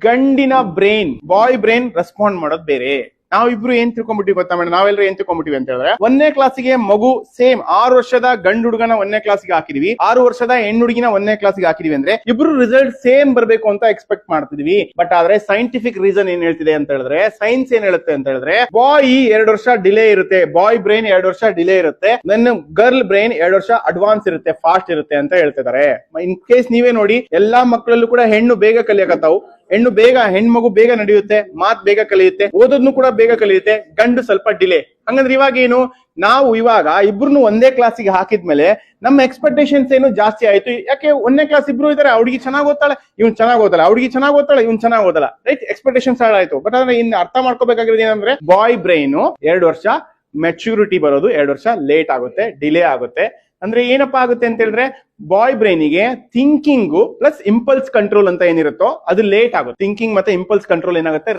ಗಂಡಿನ ಬ್ರೈನ್, ಬಾಯ್ brain respond ಮಾಡೋದು ಬೇರೆ. ನಾವಿಬ್ರು ಏನ್ ತಿಳ್ಕೊಂಡ್ಬಿಟ್ಟಿವಿ ಗೊತ್ತಾ ಮೇಡಮ್? ನಾವೆಲ್ಲರೂ ಏನ್ ತಿಳ್ಕೊಂಡ್ಬಿಟ್ಟಿವಿ ಅಂತ ಹೇಳಿದ್ರೆ, 1ನೇ ಕ್ಲಾಸಿಗೆ ಮಗು ಸೇಮ್ 6 ವರ್ಷದ ಗಂಡು ಹುಡುಗನ 1ನೇ ಕ್ಲಾಸಿಗೆ ಹಾಕಿದೀವಿ, 6 ವರ್ಷದ ಹೆಣ್ಣು ಹುಡುಗಿನ 1ನೇ ಕ್ಲಾಸಿಗೆ ಹಾಕಿದೀವಿ ಅಂದ್ರೆ ಇಬ್ರು ರಿಸಲ್ಟ್ ಸೇಮ್ ಬರ್ಬೇಕು ಅಂತ ಎಕ್ಸ್ಪೆಕ್ಟ್ ಮಾಡ್ತಿದ್ವಿ. ಬಟ್ ಆದ್ರೆ ಸೈಂಟಿಫಿಕ್ ರೀಸನ್ ಏನ್ ಹೇಳ್ತಿದೆ ಅಂತ ಹೇಳಿದ್ರೆ, ಸೈನ್ಸ್ ಏನ್ ಹೇಳುತ್ತೆ ಅಂತ ಹೇಳಿದ್ರೆ, ಬಾಯ್ 2 ವರ್ಷ ಡಿಲೇ ಇರುತ್ತೆ, ಬಾಯ್ ಬ್ರೈನ್ 2 ವರ್ಷ ಡಿಲೇ ಇರುತ್ತೆ, ನನ್ನ ಗರ್ಲ್ ಬ್ರೈನ್ 2 ವರ್ಷ ಅಡ್ವಾನ್ಸ್ ಇರುತ್ತೆ, ಫಾಸ್ಟ್ ಇರುತ್ತೆ ಅಂತ ಹೇಳ್ತಿದ್ದಾರೆ. ಇನ್ ಕೇಸ್ ನೀವೇ ನೋಡಿ, ಎಲ್ಲಾ ಮಕ್ಕಳಲ್ಲೂ ಕೂಡ ಹೆಣ್ಣು ಬೇಗ ಕಲಿಯಕತ್ತಾವು, ಹೆಣ್ಮಗು ಬೇಗ ನಡೆಯುತ್ತೆ, ಮಾತ್ ಬೇಗ ಕಲಿಯುತ್ತೆ, ಓದೋದ್ನು ಕೂಡ ಬೇಗ ಕಲಿಯುತ್ತೆ, ಗಂಡು ಸ್ವಲ್ಪ ಡಿಲೇ. ಹಂಗಂದ್ರೆ ಇವಾಗ ಏನು, ನಾವು ಇವಾಗ ಇಬ್ರು ಒಂದೇ ಕ್ಲಾಸಿಗೆ ಹಾಕಿದ್ಮೇಲೆ ನಮ್ಮ ಎಕ್ಸ್ಪೆಕ್ಟೇಷನ್ಸ್ ಏನು ಜಾಸ್ತಿ ಆಯ್ತು. ಯಾಕೆ 1ನೇ ಕ್ಲಾಸ್ ಇಬ್ರು ಇದಾರೆ, ಹುಡುಗಿ ಚೆನ್ನಾಗಿ ಓದ್ತಾಳೆ, ಇವ್ನು ಚೆನ್ನಾಗಿ ಓದಲ್ಲ, ಹುಡುಗಿ ಚೆನ್ನಾಗಿ ಓದ್ತಾಳೆ, ಇವ್ನು ಚೆನ್ನಾಗಿ ಓದಲ್ಲ, ರೈಟ್? ಎಕ್ಸ್ಪೆಕ್ಟೇಷನ್ಸ್ ಆಯ್ತು. ಬಟ್ ಆದ್ರೆ ಇನ್ನು ಅರ್ಥ ಮಾಡ್ಕೋಬೇಕಾಗಿರೋದು ಏನಂದ್ರೆ, ಬಾಯ್ ಬ್ರೈನ್ 2 ವರ್ಷ ಮೆಚುರಿಟಿ ಬರೋದು 2 ವರ್ಷ ಲೇಟ್ ಆಗುತ್ತೆ, ಡಿಲೇ ಆಗುತ್ತೆ. ಅಂದ್ರೆ ಏನಪ್ಪಾ ಆಗುತ್ತೆ ಅಂತ ಹೇಳಿದ್ರೆ, ಬಾಯ್ ಬ್ರೈನಿಗೆ ಥಿಂಕಿಂಗ್ ಪ್ಲಸ್ ಇಂಪಲ್ಸ್ ಕಂಟ್ರೋಲ್ ಅಂತ ಏನಿರುತ್ತೋ ಅದು ಲೇಟ್ ಆಗುತ್ತೆ. ಥಿಂಕಿಂಗ್ ಮತ್ತೆ ಇಂಪಲ್ಸ್ ಕಂಟ್ರೋಲ್ ಏನಾಗುತ್ತೆ,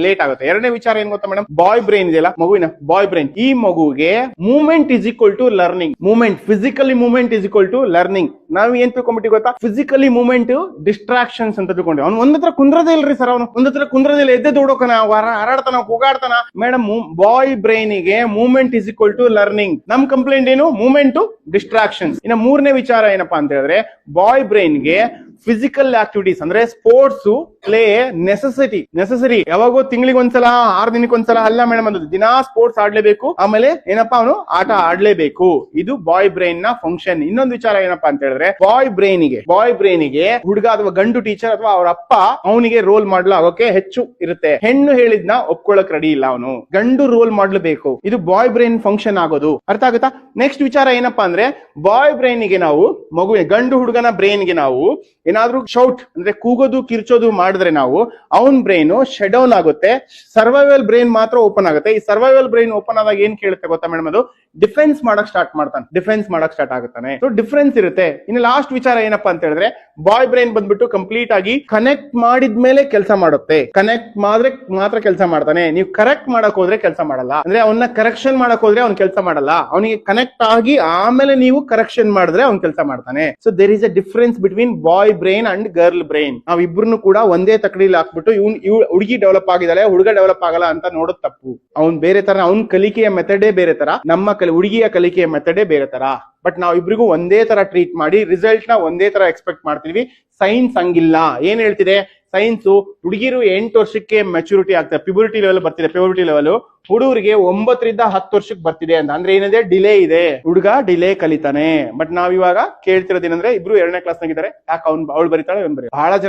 ಲೇಟ್ ಆಗುತ್ತೆ. ಎರಡನೇ ವಿಚಾರ ಏನ್ ಗೊತ್ತಾ ಮೇಡಮ್, ಬಾಯ್ ಬ್ರೈನ್ ಇದೆಯಲ್ಲ, ಮಗುವಿನ ಬಾಯ್ ಬ್ರೈನ್, ಈ ಮಗುಗೆ movement is equal to learning. Movement, physically movement is equal to learning. ನಾವ್ ಏನ್ ತಿಳ್ಕೊಂಡ್ಬಿಟ್ಟು ಗೊತ್ತಾ, ಫಿಸಿಕಲಿ ಮೂವ್ಮೆಂಟ್ ಡಿಸ್ಟ್ರಾಕ್ಷನ್ಸ್ ಅಂತ ತಿಳ್ಕೊಂಡ್ವಿ. ಅವ್ನು ಒಂದತ್ರ ಕುಂದ್ರದೇ ಇಲ್ರಿ ಸರ್, ಅವನು ಒಂದತ್ರ ಕುಂದ್ರದೇ ಇಲ್ಲ, ಎದ್ದೆ ದೊಡ್ಡೋಕನ, ಹಾರಾಡ್ತಾನ, ಕೂಗಾಡ್ತಾನ. ಮೇಡಮ್, ಬಾಯ್ ಬ್ರೈನಿಗೆ movement is equal to learning. ನಮ್ ಕಂಪ್ಲೇಂಟ್ ಏನು, ಮೂವ್ಮೆಂಟ್ ಡಿಸ್ಟ್ರಾಕ್ಷನ್ಸ್. ಇನ್ನು ಮೂರನೇ ವಿಚಾರ ಏನಪ್ಪಾ ಅಂತ ಹೇಳಿದ್ರೆ, ಬಾಯ್ ಬ್ರೈನ್ಗೆ ಫಿಸಿಕಲ್ ಆಕ್ಟಿವಿಟೀಸ್ ಅಂದ್ರೆ ಸ್ಪೋರ್ಟ್ಸ್ ಪ್ಲೇ ನೆಸೆಸರಿ. ಯಾವಾಗೋ ತಿಂಗಳಿಗೆ ಒಂದ್ಸಲ, 6 ದಿನಕ್ಕೆ ಒಂದ್ಸಲ ಅಲ್ಲ ಮೇಡಮ್, ಅದು ದಿನಾ ಸ್ಪೋರ್ಟ್ಸ್ ಆಡ್ಲೇಬೇಕು. ಆಮೇಲೆ ಏನಪ್ಪಾ, ಅವನು ಆಟ ಆಡ್ಲೇಬೇಕು. ಇದು ಬಾಯ್ ಬ್ರೈನ್ ನ ಫಂಕ್ಷನ್. ಇನ್ನೊಂದು ವಿಚಾರ ಏನಪ್ಪಾ ಅಂತ ಹೇಳಿದ್ರೆ, ಬಾಯ್ ಬ್ರೈನಿಗೆ ಹುಡುಗ ಅಥವಾ ಗಂಡು ಟೀಚರ್ ಅಥವಾ ಅವ್ರ ಅಪ್ಪ ಅವನಿಗೆ ರೋಲ್ ಮಾಡಲ್ ಆಗೋಕೆ ಹೆಚ್ಚು ಇರುತ್ತೆ. ಹೆಣ್ಣು ಹೇಳಿದ್ನ ಒಪ್ಕೊಳ್ಳಕ್ ರೆಡಿ ಇಲ್ಲ, ಅವನು ಗಂಡು ರೋಲ್ ಮಾಡ್ಲೇಬೇಕು. ಇದು ಬಾಯ್ ಬ್ರೈನ್ ಫಂಕ್ಷನ್ ಆಗೋದು. ಅರ್ಥ ಆಗುತ್ತಾ? ನೆಕ್ಸ್ಟ್ ವಿಚಾರ ಏನಪ್ಪಾ ಅಂದ್ರೆ, ಬಾಯ್ ಬ್ರೈನಿಗೆ ನಾವು ಗಂಡು ಹುಡುಗನ ಬ್ರೈನ್ಗೆ ನಾವು ಏನಾದ್ರೂ ಶೌಟ್ ಅಂದ್ರೆ ಕೂಗೋದು, ಕಿರ್ಚೋದು ಮಾಡಿದ್ರೆ ನಾವು ಅವನ್ ಬ್ರೈನ್ ಶಟ್ ಡೌನ್ ಆಗುತ್ತೆ, ಸರ್ವೈವಲ್ ಬ್ರೈನ್ ಮಾತ್ರ ಓಪನ್ ಆಗುತ್ತೆ. ಈ ಸರ್ವೈವಲ್ ಬ್ರೈನ್ ಓಪನ್ ಆದಾಗ ಏನ್ ಕೇಳುತ್ತೆ ಗೊತ್ತಾ ಮೇಡಮ್, ಅದು ಡಿಫೆನ್ಸ್ ಮಾಡಕ್ ಸ್ಟಾರ್ಟ್ ಆಗುತ್ತಾನೆ. ಸೊ ಡಿಫರೆನ್ಸ್ ಇರುತ್ತೆ. ಇನ್ನು ಲಾಸ್ಟ್ ವಿಚಾರ ಏನಪ್ಪಾ ಅಂತ ಹೇಳಿದ್ರೆ, ಬಾಯ್ ಬ್ರೈನ್ ಬಂದ್ಬಿಟ್ಟು ಕಂಪ್ಲೀಟ್ ಆಗಿ ಕನೆಕ್ಟ್ ಮಾಡಿದ್ಮೇಲೆ ಕೆಲಸ ಮಾಡುತ್ತೆ. ಕನೆಕ್ಟ್ ಮಾಡಿದ್ರೆ ಮಾತ್ರ ಕೆಲಸ ಮಾಡ್ತಾನೆ. ನೀವು ಕರೆಕ್ಟ್ ಮಾಡಕ್ ಹೋದ್ರೆ ಕೆಲಸ ಮಾಡಲ್ಲ. ಅಂದ್ರೆ ಅವನ್ನ ಕರೆಕ್ಷನ್ ಮಾಡಕ್ ಹೋದ್ರೆ ಅವ್ನ್ ಕೆಲಸ ಮಾಡಲ್ಲ. ಅವನಿಗೆ ಕನೆಕ್ಟ್ ಆಗಿ ಆಮೇಲೆ ನೀವು ಕರೆಕ್ಷನ್ ಮಾಡಿದ್ರೆ ಅವ್ನ್ ಕೆಲಸ ಮಾಡ್ತಾನೆ. So there is a difference between boy brain and girl brain. ನಾವ್ ಇಬ್ರು ಕೂಡ ಒಂದೇ ತಕಡಿಲಿ ಹಾಕ್ಬಿಟ್ಟು ಹುಡುಗಿ ಡೆವಲಪ್ ಆಗಿದ್ದಾಳೆ, ಹುಡುಗ ಡೆವಲಪ್ ಆಗಲ್ಲ ಅಂತ ನೋಡೋದು ತಪ್ಪು. ಅವ್ನ್ ಬೇರೆ ತರ, ಅವ್ನ್ ಕಲಿಕೆಯ ಮೆಥಡೇ ಬೇರೆ ತರ, ನಮ್ಮ ಹುಡುಗಿಯ ಕಲಿಕೆಯ ಮೆಥಡೇ ಬೇರೆ ತರ. ಬಟ್ ನಾವ್ ಇಬ್ರಿಗೂ ಒಂದೇ ತರ ಟ್ರೀಟ್ ಮಾಡಿ ರಿಸಲ್ಟ್ ನ ಒಂದೇ ತರ ಎಕ್ಸ್ಪೆಕ್ಟ್ ಮಾಡ್ತೀವಿ. ಸೈನ್ಸ್ ಹಂಗಿಲ್ಲ. ಏನ್ ಹೇಳ್ತಿದೆ ಸೈನ್ಸ್, ಹುಡುಗಿರು 8 ವರ್ಷಕ್ಕೆ ಮೆಚುರಿಟಿ ಆಗ್ತದೆ, ಪ್ಯೂಬರ್ಟಿ ಲೆವೆಲ್ ಬರ್ತಿದೆ. ಪ್ಯೂಬರ್ಟಿ ಲೆವೆಲ್ ಹುಡುಗರಿಗೆ 9 ರಿಂದ 10 ವರ್ಷಕ್ಕೆ ಬರ್ತಿದೆ ಅಂತ. ಅಂದ್ರೆ ಏನಿದೆ, ಡಿಲೇ ಇದೆ, ಹುಡುಗ ಡಿಲೇ ಕಲಿತಾನೆ. ಬಟ್ ನಾವ್ ಇವಾಗ ಕೇಳ್ತಿರೋದೇನಂದ್ರೆ, ಇಬ್ರು 2ನೇ ಕ್ಲಾಸ್ ನಾಗಿದ್ದಾರೆ, ಯಾಕೆ ಅವಳು ಬರೀತಾಳೆ, ಬಹಳ ಜನ